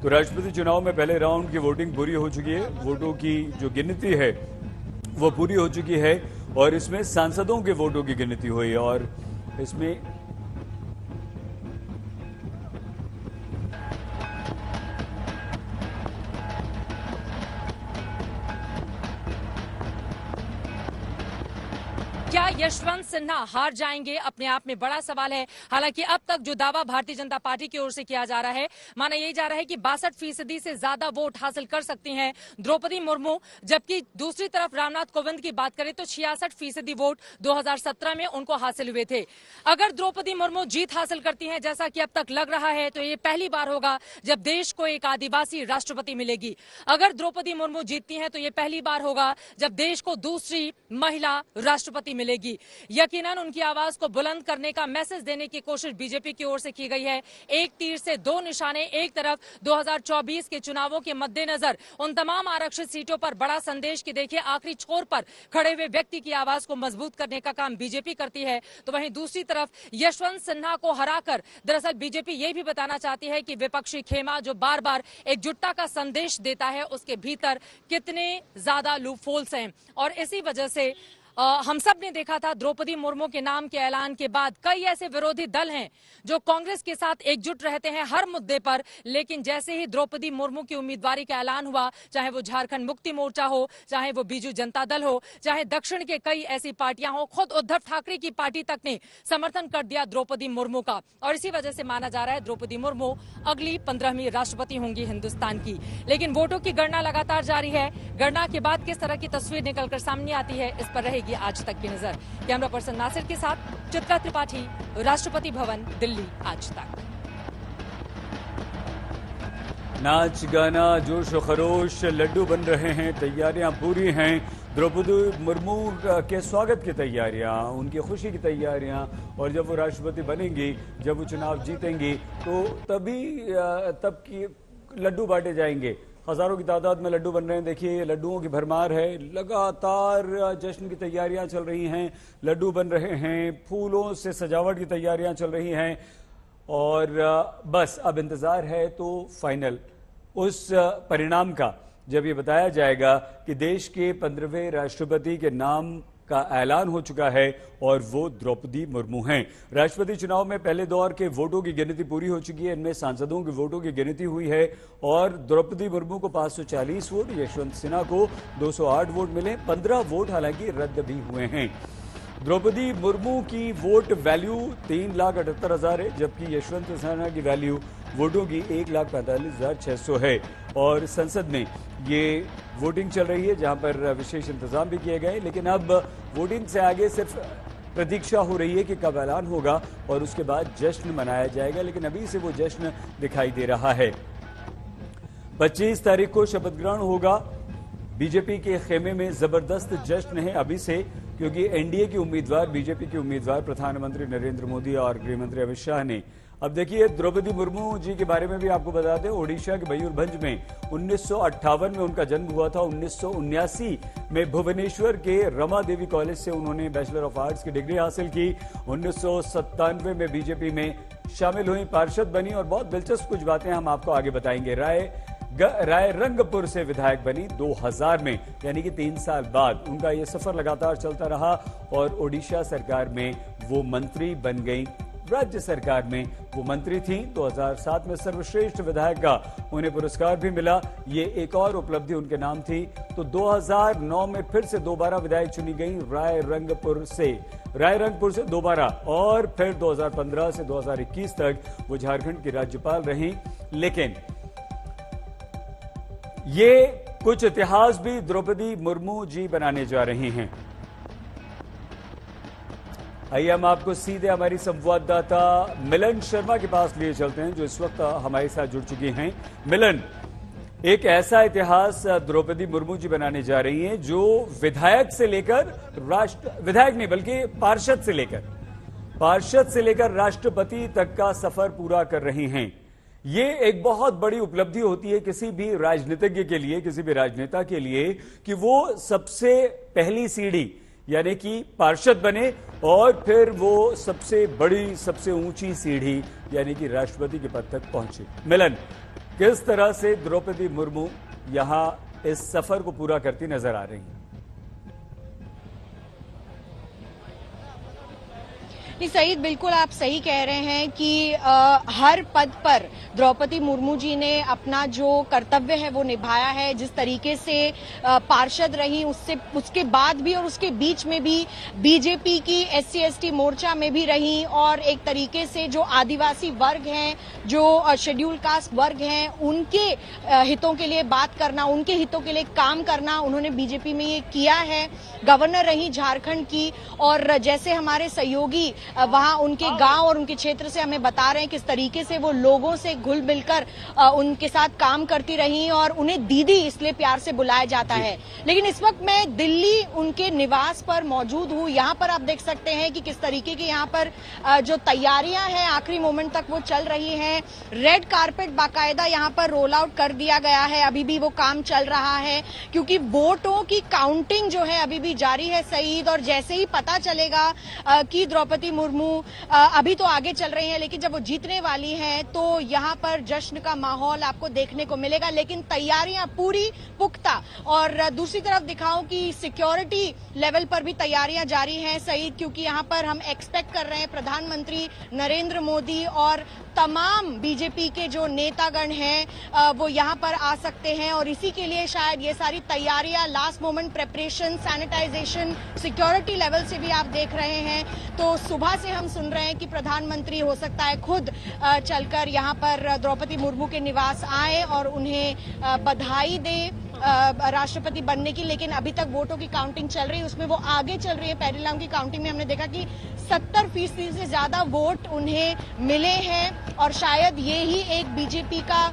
तो राष्ट्रपति चुनाव में पहले राउंड की वोटिंग पूरी हो चुकी है। वोटों की जो गिनती है वो पूरी हो चुकी है और इसमें सांसदों के वोटों की गिनती हुई और इसमें क्या यशवंत सिन्हा हार जाएंगे, अपने आप में बड़ा सवाल है। हालांकि अब तक जो दावा भारतीय जनता पार्टी की ओर से किया जा रहा है, माना यही जा रहा है कि 62% से ज्यादा वोट हासिल कर सकती हैं द्रौपदी मुर्मू, जबकि दूसरी तरफ रामनाथ कोविंद की बात करें तो 66% वोट 2017 में उनको हासिल हुए थे। अगर द्रौपदी मुर्मू जीत हासिल करती हैं जैसा कि अब तक लग रहा है, तो ये पहली बार होगा जब देश को एक आदिवासी राष्ट्रपति मिलेगी। अगर द्रौपदी मुर्मू जीतती हैं तो ये पहली बार होगा जब देश को दूसरी महिला राष्ट्रपति मिलेगी। यकीनन उनकी आवाज को बुलंद करने का मैसेज देने की कोशिश बीजेपी की ओर से की गई है। एक तीर से दो निशाने, एक तरफ 2024 के चुनावों के मद्देनजर उन तमाम आरक्षित सीटों पर बड़ा संदेश कि देखिए आखिरी छोर पर खड़े हुए व्यक्ति की आवाज को मजबूत करने का काम बीजेपी करती है, तो वहीं दूसरी तरफ यशवंत सिन्हा को हराकर दरअसल बीजेपी ये भी बताना चाहती है कि विपक्षी खेमा जो बार बार एकजुटता का संदेश देता है, उसके भीतर कितने ज्यादा लूपहोल्स हैं। और इसी वजह से हम सब ने देखा था द्रौपदी मुर्मू के नाम के ऐलान के बाद कई ऐसे विरोधी दल हैं जो कांग्रेस के साथ एकजुट रहते हैं हर मुद्दे पर, लेकिन जैसे ही द्रौपदी मुर्मू की उम्मीदवारी का ऐलान हुआ, चाहे वो झारखंड मुक्ति मोर्चा हो, चाहे वो बीजू जनता दल हो, चाहे दक्षिण के कई ऐसी पार्टियां हो, खुद उद्धव ठाकरे की पार्टी तक ने समर्थन कर दिया द्रौपदी मुर्मू का। और इसी वजह से माना जा रहा है द्रौपदी मुर्मू अगली 15वीं राष्ट्रपति होंगी हिंदुस्तान की। लेकिन वोटों की गणना लगातार जारी है। गणना के बाद किस तरह की तस्वीर निकलकर सामने आती है, इस पर रहेगी आज तक की नजर। कैमरा पर्सन नासिर के साथ चित्रा त्रिपाठी, राष्ट्रपति भवन, दिल्ली, आज तक। नाच गाना जोश और खरोश, लड्डू बन रहे हैं, तैयारियां पूरी हैं। द्रौपदी मुर्मू के स्वागत की तैयारियां, उनकी खुशी की तैयारियां, और जब वो राष्ट्रपति बनेंगी, जब वो चुनाव जीतेंगी, तो तब की लड्डू बांटे जाएंगे। हजारों की तादाद में लड्डू बन रहे हैं। देखिए लड्डुओं की भरमार है, लगातार जश्न की तैयारियां चल रही हैं, लड्डू बन रहे हैं, फूलों से सजावट की तैयारियां चल रही हैं और बस अब इंतजार है तो फाइनल उस परिणाम का, जब ये बताया जाएगा कि देश के 15वें राष्ट्रपति के नाम का ऐलान हो चुका है और वो द्रौपदी मुर्मू हैं। राष्ट्रपति चुनाव में पहले दौर के वोटों की गिनती पूरी हो चुकी है। इनमें सांसदों के वोटों की गिनती हुई है और द्रौपदी मुर्मू को 540 वोट, यशवंत सिन्हा को 208 वोट मिले। 15 वोट हालांकि रद्द भी हुए हैं। द्रौपदी मुर्मू की वोट वैल्यू 3,78,000 है, जबकि यशवंत सिन्हा की वैल्यू वोटों की 1,45,600 है। और संसद में ये वोटिंग चल रही है जहां पर विशेष इंतजाम भी किए गए, लेकिन अब वोटिंग से आगे सिर्फ प्रतीक्षा हो रही है कि कब ऐलान होगा और उसके बाद जश्न मनाया जाएगा, लेकिन अभी से वो जश्न दिखाई दे रहा है। 25 तारीख को शपथ ग्रहण होगा। बीजेपी के खेमे में जबरदस्त जश्न है अभी से, क्योंकि एनडीए के उम्मीदवार, बीजेपी के उम्मीदवार प्रधानमंत्री नरेंद्र मोदी और गृहमंत्री अमित शाह ने, अब देखिए द्रौपदी मुर्मू जी के बारे में भी आपको बता दें, ओडिशा के मयूरभंज में 1958 में उनका जन्म हुआ था। 1979 में भुवनेश्वर के रमा देवी कॉलेज से उन्होंने बैचलर ऑफ आर्ट्स की डिग्री हासिल की। 1997 में बीजेपी में शामिल हुई, पार्षद बनी और बहुत दिलचस्प कुछ बातें हम आपको आगे बताएंगे। रायरंगपुर से विधायक बनी 2000 में, यानी कि 3 साल बाद उनका यह सफर लगातार चलता रहा और ओडिशा सरकार में वो मंत्री बन गई। राज्य सरकार में वो मंत्री थी। 2007 में सर्वश्रेष्ठ विधायक का उन्हें पुरस्कार भी मिला, ये एक और उपलब्धि उनके नाम थी। तो 2009 में फिर से दोबारा विधायक चुनी गई रायरंगपुर से दोबारा, और फिर 2015 से 2021 तक वो झारखंड की राज्यपाल रही। लेकिन ये कुछ इतिहास भी द्रौपदी मुर्मू जी बनाने जा रही हैं। आइए हम आपको सीधे हमारी संवाददाता मिलन शर्मा के पास लिए चलते हैं, जो इस वक्त हमारे साथ जुड़ चुकी हैं। मिलन, एक ऐसा इतिहास द्रौपदी मुर्मू जी बनाने जा रही हैं जो विधायक से लेकर विधायक नहीं बल्कि पार्षद से लेकर राष्ट्रपति तक का सफर पूरा कर रही हैं। ये एक बहुत बड़ी उपलब्धि होती है किसी भी राजनीतिज्ञ के लिए, किसी भी राजनेता के लिए, कि वो सबसे पहली सीढ़ी यानी कि पार्षद बने और फिर वो सबसे बड़ी, सबसे ऊंची सीढ़ी यानी कि राष्ट्रपति के पद तक पहुंचे। मिलन, किस तरह से द्रौपदी मुर्मू यहां इस सफर को पूरा करती नजर आ रही हैं। नहीं सईद, बिल्कुल आप सही कह रहे हैं कि हर पद पर द्रौपदी मुर्मू जी ने अपना जो कर्तव्य है वो निभाया है। जिस तरीके से पार्षद रही, उसके बाद भी और उसके बीच में भी बीजेपी की SC/ST मोर्चा में भी रही और एक तरीके से जो आदिवासी वर्ग हैं, जो शेड्यूल कास्ट वर्ग हैं, उनके हितों के लिए बात करना, उनके हितों के लिए काम करना उन्होंने बीजेपी में ये किया है। गवर्नर रही झारखंड की और जैसे हमारे सहयोगी वहां उनके गांव और उनके क्षेत्र से हमें बता रहे हैं किस तरीके से वो लोगों से घुल मिलकर उनके साथ काम करती रही और उन्हें दीदी इसलिए प्यार से बुलाया जाता है। लेकिन इस वक्त मैं दिल्ली उनके निवास पर मौजूद हूं। यहां पर आप देख सकते हैं कि किस तरीके की यहां पर जो तैयारियां हैं आखिरी मोमेंट तक वो चल रही हैं। रेड कारपेट बाकायदा यहां पर रोल आउट कर दिया गया है। अभी भी वो काम चल रहा है क्योंकि वोटों की काउंटिंग जो है अभी भी जारी है सईद। और जैसे ही पता चलेगा कि द्रौपदी मुर्मू अभी तो आगे चल रही हैं, लेकिन जब वो जीतने वाली हैं तो यहां पर जश्न का माहौल आपको देखने को मिलेगा। लेकिन तैयारियां पूरी पुख्ता। और दूसरी तरफ दिखाऊं कि सिक्योरिटी लेवल पर भी तैयारियां जारी हैं सईद, क्योंकि यहां पर हम एक्सपेक्ट कर रहे हैं प्रधानमंत्री नरेंद्र मोदी और तमाम बीजेपी के जो नेतागण हैं वो यहां पर आ सकते हैं और इसी के लिए शायद ये सारी तैयारियां, last moment preparation, sanitization, security level से भी आप देख रहे हैं। तो सुबह से हम सुन रहे हैं कि प्रधानमंत्री हो सकता है खुद चलकर यहां पर द्रौपदी मुर्मू के निवास आए और उन्हें बधाई दे राष्ट्रपति बनने की। लेकिन अभी तक वोटों की काउंटिंग चल रही है, उसमें वो आगे चल रही है। पहले राउंड की काउंटिंग में हमने देखा कि 70% से ज्यादा वोट उन्हें मिले हैं और शायद ये ही एक बीजेपी का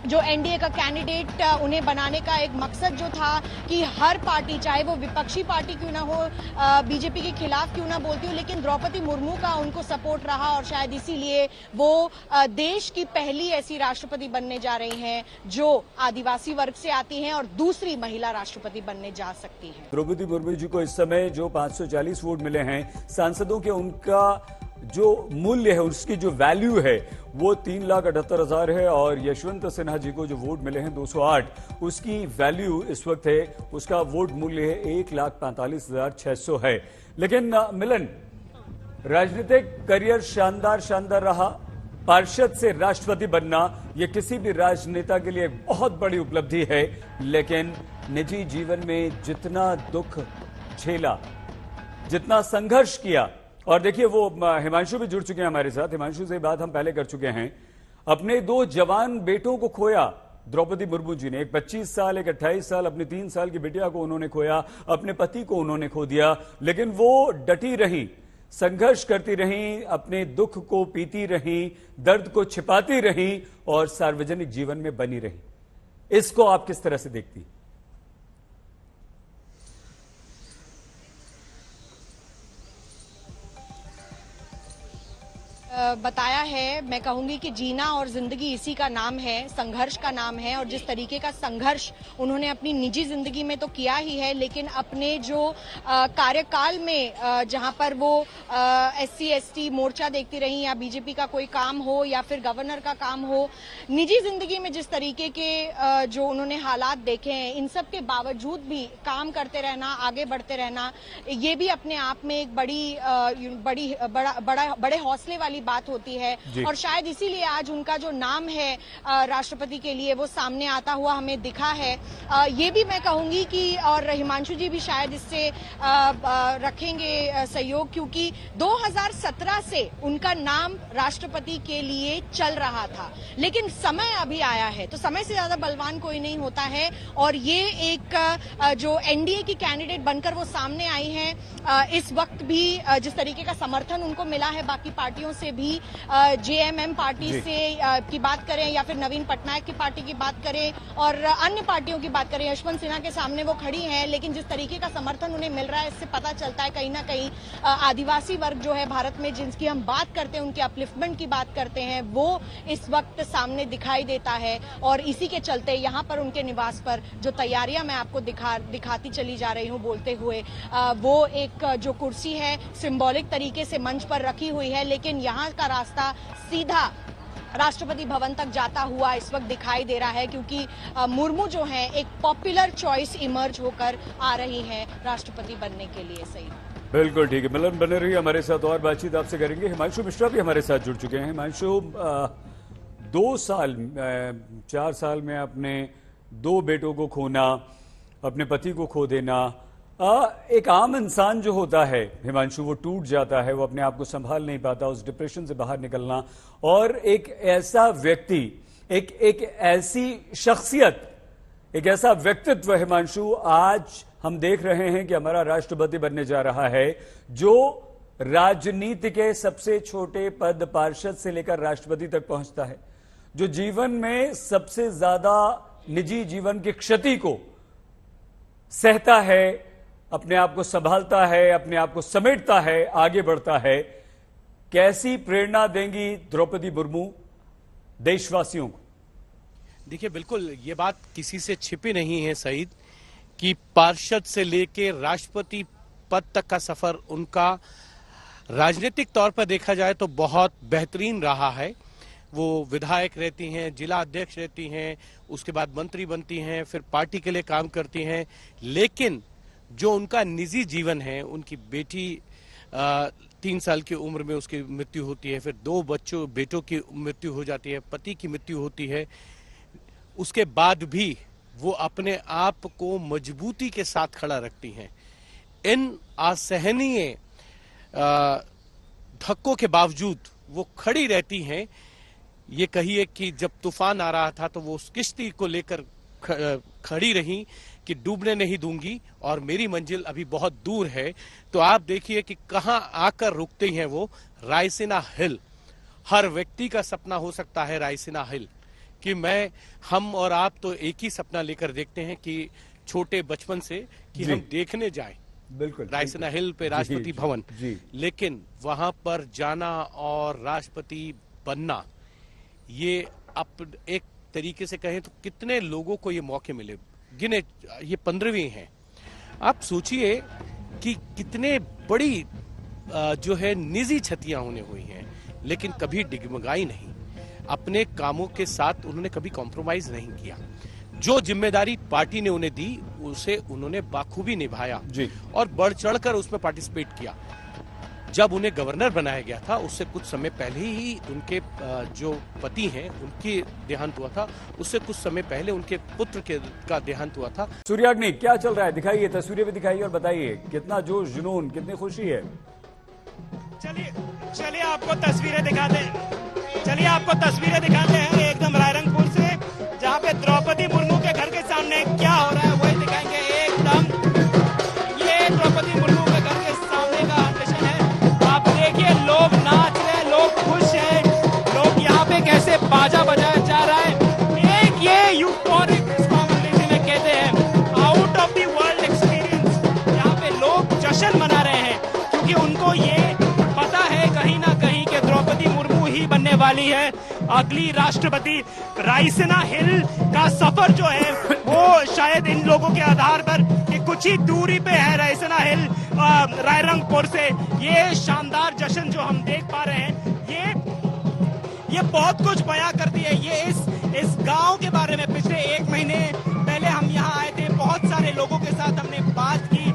जो एनडीए का कैंडिडेट उन्हें बनाने का एक मकसद जो था कि हर पार्टी, चाहे वो विपक्षी पार्टी क्यों ना हो, बीजेपी के खिलाफ क्यों ना बोलती हो, लेकिन द्रौपदी मुर्मू का उनको सपोर्ट रहा और शायद इसीलिए वो देश की पहली ऐसी राष्ट्रपति बनने जा रही हैं जो आदिवासी वर्ग से आती हैं और दूसरी महिला राष्ट्रपति बनने जा सकती हैं। द्रौपदी मुर्मू जी को इस समय जो 540 वोट मिले हैं सांसदों के, उनका जो मूल्य है, उसकी जो वैल्यू है वो 3,78,000 है और यशवंत सिन्हा जी को जो वोट मिले हैं 208, उसकी वैल्यू इस वक्त है, उसका वोट मूल्य है 1,45,600 है। लेकिन मिलन, राजनीतिक करियर शानदार रहा। पार्षद से राष्ट्रपति बनना यह किसी भी राजनेता के लिए बहुत बड़ी उपलब्धि है, लेकिन निजी जीवन में जितना दुख झेला, जितना संघर्ष किया, और देखिए वो हिमांशु भी जुड़ चुके हैं हमारे साथ। हिमांशु से बात हम पहले कर चुके हैं। अपने 2 जवान बेटों को खोया द्रौपदी मुर्मू जी ने, एक 25 साल, एक 28 साल, अपनी 3 साल की बिटिया को उन्होंने खोया, अपने पति को उन्होंने खो दिया। लेकिन वो डटी रही, संघर्ष करती रही, अपने दुख को पीती रही, दर्द को छिपाती रही और सार्वजनिक जीवन में बनी रही। इसको आप किस तरह से देखती? बताया है, मैं कहूंगी कि जीना और जिंदगी इसी का नाम है, संघर्ष का नाम है। और जिस तरीके का संघर्ष उन्होंने अपनी निजी जिंदगी में तो किया ही है, लेकिन अपने जो कार्यकाल में जहां पर वो SC/ST मोर्चा देखती रही, या बीजेपी का कोई काम हो या फिर गवर्नर का काम हो, निजी जिंदगी में जिस तरीके के जो उन्होंने हालात देखे हैं, इन सब के बावजूद भी काम करते रहना, आगे बढ़ते रहना, ये भी अपने आप में एक बड़े हौसले वाली बात होती है। और शायद इसीलिए आज उनका जो नाम है राष्ट्रपति के लिए वो सामने आता हुआ हमें दिखा है। ये भी मैं कहूंगी कि, और हिमांशु जी भी शायद इससे रखेंगे सहयोग, क्योंकि 2017 से उनका नाम राष्ट्रपति के लिए चल रहा था, लेकिन समय अभी आया है। तो समय से ज्यादा बलवान कोई नहीं होता है और ये एक जो एनडीए की कैंडिडेट बनकर वो सामने आई हैं, इस वक्त भी जिस तरीके का समर्थन उनको मिला है बाकी पार्टियों से भी, JMM पार्टी से की बात करें या फिर नवीन पटनायक की पार्टी की बात करें और अन्य पार्टियों की बात करें, यशवंत सिन्हा के सामने वो खड़ी हैं, लेकिन जिस तरीके का समर्थन उन्हें मिल रहा है, इससे पता चलता है कहीं ना कहीं आदिवासी वर्ग जो है भारत में, जिनकी हम बात करते हैं, उनके अपलिफ्टमेंट की बात करते हैं, वो इस वक्त सामने दिखाई देता है। और इसी के चलते यहाँ पर उनके निवास पर जो तैयारियां मैं आपको दिखाती चली जा रही हूँ बोलते हुए, वो एक जो कुर्सी है सिंबॉलिक तरीके से मंच पर रखी हुई है, लेकिन यहाँ का रास्ता सीधा राष्ट्रपति भवन तक जाता हुआ इस वक्त दिखाई दे रहा है, क्योंकि मुर्मू जो है एक पॉपुलर चॉइस इमर्ज होकर आ रही है राष्ट्रपति बनने के लिए। सही, बिल्कुल ठीक है। मिलन बने रही हमारे साथ, और बातचीत आपसे करेंगे। हिमांशु मिश्रा भी हमारे साथ जुड़ चुके हैं। हिमांशु, 4 साल में अपने 2 बेटों को खोना, अपने पति को खो देना, एक आम इंसान जो होता है हिमांशु, वो टूट जाता है, वो अपने आप को संभाल नहीं पाता, उस डिप्रेशन से बाहर निकलना, और एक ऐसा व्यक्ति, एक ऐसी शख्सियत, एक ऐसा व्यक्तित्व हिमांशु आज हम देख रहे हैं कि हमारा राष्ट्रपति बनने जा रहा है, जो राजनीति के सबसे छोटे पद पार्षद से लेकर राष्ट्रपति तक पहुंचता है, जो जीवन में सबसे ज्यादा निजी जीवन की क्षति को सहता है, अपने आप को संभालता है, अपने आप को समेटता है, आगे बढ़ता है। कैसी प्रेरणा देंगी द्रौपदी मुर्मू देशवासियों को? देखिए, बिल्कुल ये बात किसी से छिपी नहीं है सईद, कि पार्षद से लेके राष्ट्रपति पद तक का सफर उनका राजनीतिक तौर पर देखा जाए तो बहुत बेहतरीन रहा है। वो विधायक रहती हैं, जिला अध्यक्ष रहती हैं, उसके बाद मंत्री बनती हैं, फिर पार्टी के लिए काम करती हैं, लेकिन जो उनका निजी जीवन है, उनकी बेटी 3 साल की उम्र में उसकी मृत्यु होती है, फिर 2 बेटों की मृत्यु हो जाती है, पति की मृत्यु होती है, उसके बाद भी वो अपने आप को मजबूती के साथ खड़ा रखती हैं। इन असहनीय धक्कों के बावजूद वो खड़ी रहती हैं। ये कहिए कि जब तूफान आ रहा था तो वो उस किश्ती को लेकर खड़ी रही कि डूबने नहीं दूंगी और मेरी मंजिल अभी बहुत दूर है। तो आप देखिए कि कहां आकर रुकती हैं वो, रायसीना हिल। हर व्यक्ति का सपना हो सकता है रायसीना हिल, कि हम और आप तो एक ही सपना लेकर देखते हैं कि छोटे बचपन से कि हम देखने जाएं बिल्कुल रायसीना हिल पे राष्ट्रपति भवन, लेकिन वहां पर जाना और राष्ट्रपति बनना, ये एक तरीके से कहें तो कितने लोगों को ये मौके मिले, गिने ये 15वीं हैं। आप सोचिए कि कितने बड़ी जो है निजी क्षतियां होने हुई हैं, लेकिन कभी डिगमगाई नहीं। अपने कामों के साथ उन्होंने कभी कॉम्प्रोमाइज नहीं किया। जो जिम्मेदारी पार्टी ने उन्हें दी उसे उन्होंने बाखूबी निभाया और बढ़ चढ़कर उसमें पार्टिसिपेट किया। जब उन्हें गवर्नर बनाया गया था उससे कुछ समय पहले ही उनके जो पति हैं उनकी देहांत हुआ था, उससे कुछ समय पहले उनके पुत्र का देहांत हुआ था। सूर्याग्नि, क्या चल रहा है? दिखाइए, तस्वीरें भी दिखाइए और बताइए कितना जोश, जुनून, कितनी खुशी है। चलिए आपको तस्वीरें दिखाते हैं एकदम रायरंगपुर से, जहाँ पे द्रौपदी मुर्मू के घर के सामने क्या हो रहा है वही दिखाएंगे एकदम। ये द्रौपदी मुर्मू के घर के सामने का कंडीशन है। आप देखिए, लोग नाच रहे हैं, लोग खुश हैं, लोग यहाँ पे कैसे बाजा बजाया जा रहा है। एक ये यूफोरिक अंग्रेजी में कहते हैं out of the world experience. यहाँ पे लोग जश्न मना रहे हैं क्योंकि उनको ये पता है कहीं ना कहीं कि द्रौपदी मुर्मू ही बनने वाली है अगली राष्ट्रपति। रायसीना हिल का सफर जो है वो शायद इन लोगों के आधार पर कि कुछ ही दूरी पे है रायसीना हिल रायरंगपुर से। ये शानदार जश्न जो हम देख पा रहे हैं ये बहुत कुछ बयां करती है। ये इस गांव के बारे में पिछले 1 महीने पहले हम यहाँ आए थे, बहुत सारे लोगों के साथ हमने बात की।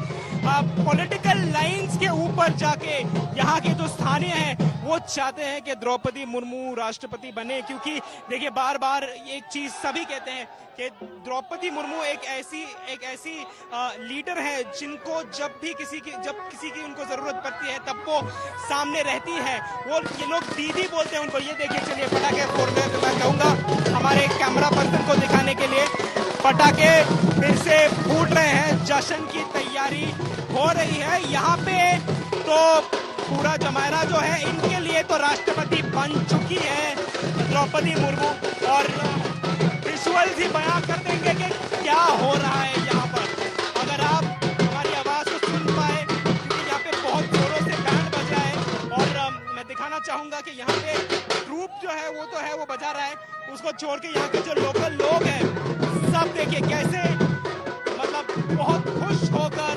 पॉलिटिकल लाइंस के ऊपर जाके यहाँ के जो स्थानीय हैं वो चाहते हैं कि द्रौपदी मुर्मू राष्ट्रपति बने, क्योंकि देखिए बार बार एक चीज सभी कहते हैं कि द्रौपदी मुर्मू एक ऐसी लीडर है जिनको जब किसी की उनको जरूरत पड़ती है तब वो सामने रहती है। वो ये लोग दीदी बोलते हैं उनको। ये देखिए, चलिए पटाखे फोड़ रहे हैं, मैं कहूँगा हमारे कैमरा पर्सन को दिखाने के लिए पटाखे फिर से फूट रहे हैं, जश्न की तैयारी हो रही है यहाँ पे। तो पूरा जमाना जो है इनके लिए तो राष्ट्रपति बन चुकी है द्रौपदी मुर्मू, और विजुअल भी बयां कर देंगे कि क्या हो रहा है यहाँ पर। अगर आप हमारी आवाज को सुन पाए, क्योंकि यहाँ पे बहुत जोरों से बैंड बज रहा है, और मैं दिखाना चाहूंगा कि यहाँ पे ट्रूप जो है वो बजा रहा है, उसको छोड़ के यहाँ के जो लोकल लोग हैं सब देखिए कैसे मतलब बहुत खुश होकर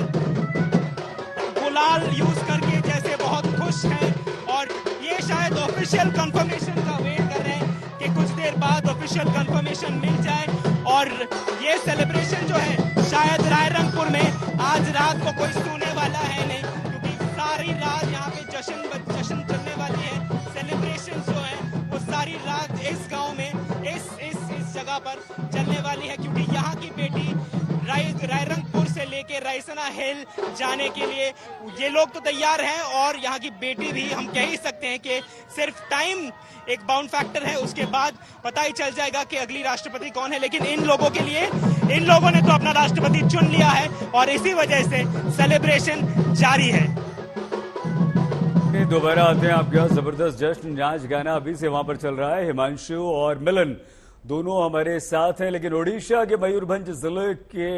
गुलाल यूज करके जैसे बहुत खुश हैं। और ये शायद ऑफिशियल कंफर्मेशन का वेट कर रहे हैं ऑफिशियल कंफर्मेशन मिल जाए और ये सेलिब्रेशन जो है शायद रायरंगपुर में आज रात को कोई सोने वाला है नहीं, क्योंकि सारी रात यहाँ पे जश्न चलने वाली है। सेलिब्रेशन जो है वो सारी रात इस गांव में इस जगह पर चलने वाली है, क्योंकि यहाँ की बेटी रायरंगपुर से लेके रायसना हिल जाने के लिए ये लोग तो तैयार हैं और यहाँ की बेटी भी। हम कह ही सकते हैं कि सिर्फ टाइम एक बाउंड फैक्टर है, उसके बाद पता ही चल जाएगा कि अगली राष्ट्रपति कौन है। लेकिन इन लोगों के लिए, इन लोगों ने तो अपना राष्ट्रपति चुन लिया है और इसी वजह से सेलिब्रेशन जारी है। दोबारा आते हैं आपके यहाँ जबरदस्त जश्न, नाच गाना अभी से वहां पर चल रहा है। हिमांशु और मिलन दोनों हमारे साथ हैं, लेकिन ओडिशा के मयूरभंज जिले के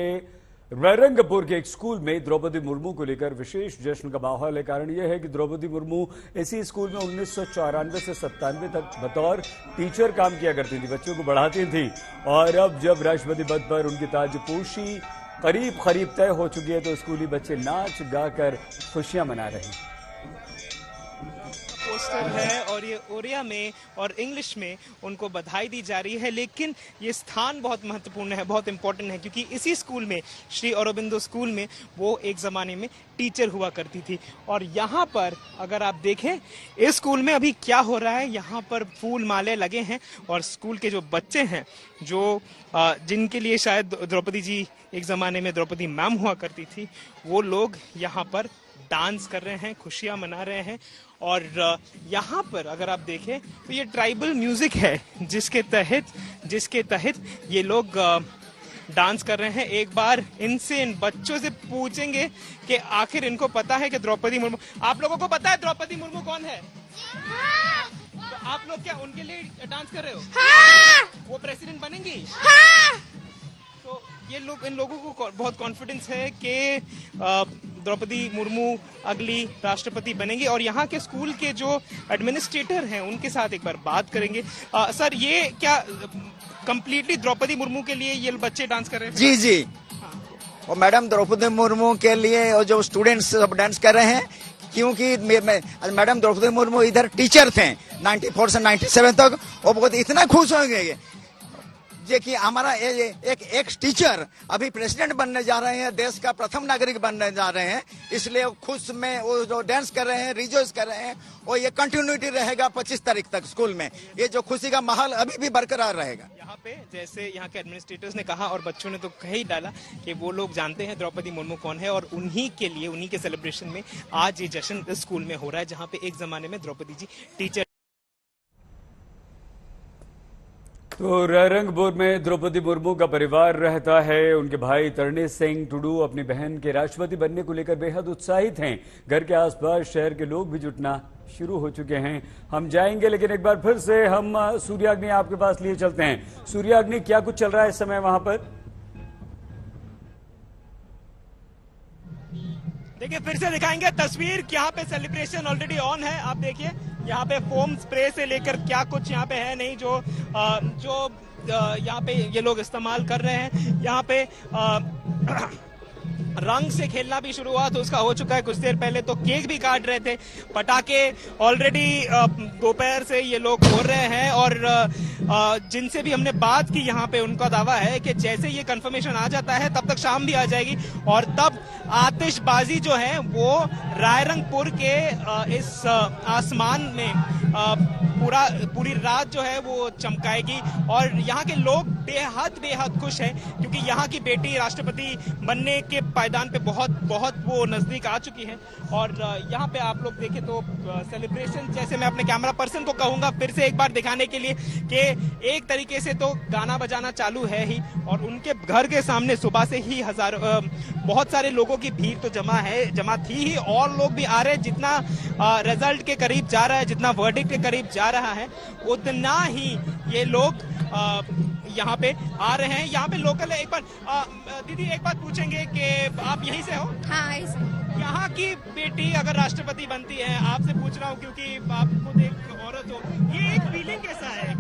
रायरंगपुर के एक स्कूल में द्रौपदी मुर्मू को लेकर विशेष जश्न का माहौल है। कारण यह है कि द्रौपदी मुर्मू इसी स्कूल में 1994 से 97 तक बतौर टीचर काम किया करती थी, बच्चों को पढ़ाती थी। और अब जब राष्ट्रपति पद पर उनकी ताजपोशी करीब तय हो चुकी है, तो स्कूली बच्चे नाच गाकर खुशियां मना रहे हैं। पोस्टर है और ये ओडिया में और इंग्लिश में उनको बधाई दी जा रही है। लेकिन ये स्थान बहुत महत्वपूर्ण है, बहुत इंपॉर्टेंट है, क्योंकि इसी स्कूल में, श्री अरबिंदो स्कूल में, वो एक जमाने में टीचर हुआ करती थी। और यहाँ पर अगर आप देखें इस स्कूल में अभी क्या हो रहा है, यहाँ पर फूल माले लगे हैं और स्कूल के जो बच्चे हैं, जो जिनके लिए शायद द्रौपदी जी एक जमाने में द्रौपदी मैम हुआ करती थी, वो लोग यहाँ पर डांस कर रहे हैं, खुशियां मना रहे हैं। और यहाँ पर अगर आप देखें तो ये ट्राइबल म्यूजिक है जिसके तहत ये लोग डांस कर रहे हैं। एक बार इनसे, इन बच्चों से पूछेंगे कि आखिर इनको पता है कि द्रौपदी मुर्मू, आप लोगों को पता है द्रौपदी मुर्मू कौन है? हाँ। तो आप लोग क्या उनके लिए डांस कर रहे हो? हाँ। वो प्रेसिडेंट बनेंगी? हाँ। तो ये लोग, इन लोगों को बहुत कॉन्फिडेंस है कि द्रौपदी मुर्मू अगली राष्ट्रपति बनेंगी। और यहाँ के स्कूल के जो एडमिनिस्ट्रेटर हैं उनके साथ एक बार बात करेंगे। सर, ये क्या कंप्लीटली द्रौपदी मुर्मू के लिए ये बच्चे डांस कर रहे हैं? जी जी। और मैडम द्रौपदी मुर्मू के लिए और जो स्टूडेंट्स सब डांस कर रहे हैं, क्योंकि मैडम द्रौपदी मुर्मू इधर टीचर थे 94 से 97 तक, और बहुत इतना खुश हो गए जे कि हमारा एक टीचर अभी प्रेसिडेंट बनने जा रहे हैं, देश का प्रथम नागरिक बनने जा रहे हैं। इसलिए खुश में वो जो डांस कर रहे हैं, रिजॉइस कर रहे हैं, और ये कंटिन्यूटी रहेगा 25 तारीख तक स्कूल में। ये जो खुशी का माहौल अभी भी बरकरार रहेगा। यहाँ पे जैसे यहाँ के एडमिनिस्ट्रेटर्स ने कहा और बच्चों ने तो कह ही डाला कि वो लोग जानते हैं द्रौपदी मुर्मू कौन है, और उन्हीं के लिए, उन्हीं के सेलिब्रेशन में आज ये जश्न स्कूल में हो रहा है, जहाँ पे एक जमाने में द्रौपदी जी टीचर। तो रायरंगपुर में द्रौपदी मुर्मू का परिवार रहता है। उनके भाई तरणी सिंह टुडू अपनी बहन के राष्ट्रपति बनने को लेकर बेहद उत्साहित हैं। घर के आसपास शहर के लोग भी जुटना शुरू हो चुके हैं। हम जाएंगे, लेकिन एक बार फिर से हम सूर्याग्नि आपके पास लिए चलते हैं। सूर्याग्नि, क्या कुछ चल रहा है इस समय वहां पर? देखिए, फिर से दिखाएंगे तस्वीर। यहाँ पे सेलिब्रेशन ऑलरेडी ऑन है। आप देखिए यहाँ पे फोम स्प्रे से लेकर क्या कुछ यहाँ पे है नहीं, जो यहाँ पे ये लोग इस्तेमाल कर रहे हैं। यहाँ पे रंग से खेलना भी शुरू हुआ, तो उसका हो चुका है कुछ देर पहले। तो केक भी काट रहे थे, पटाखे ऑलरेडी दोपहर से ये लोग फोड़ रहे हैं। और जिनसे भी हमने बात की यहाँ पे, उनका दावा है कि जैसे ये कंफर्मेशन आ जाता है तब तक शाम भी आ जाएगी, और तब आतिशबाजी जो है वो रायरंगपुर के इस आसमान में पूरी रात जो है वो चमकाएगी। और यहाँ के लोग बेहद खुश हैं, क्योंकि यहाँ की बेटी राष्ट्रपति बनने के पायदान पे बहुत वो नजदीक आ चुकी है। और यहाँ पे आप लोग देखें तो सेलिब्रेशन, जैसे मैं अपने कैमरा पर्सन को कहूंगा फिर से एक बार दिखाने के लिए कि एक तरीके से तो गाना बजाना चालू है ही, और उनके घर के सामने सुबह से ही बहुत सारे लोगों की भीड़ तो जमा थी ही, और लोग भी आ रहे हैं। जितना रिजल्ट के करीब जा रहा है, जितना वर्डिक्ट के करीब जा रहा है, उतना ही ये लोग यहाँ पे आ रहे हैं। यहाँ पे लोकल है। एक बार दीदी एक बात पूछेंगे कि आप यहीं से हो? हाँ, यहीं से। यहाँ की बेटी अगर राष्ट्रपति बनती है, आपसे पूछ रहा हूँ क्योंकि आप खुद एक औरत हो, ये एक फीलिंग कैसा है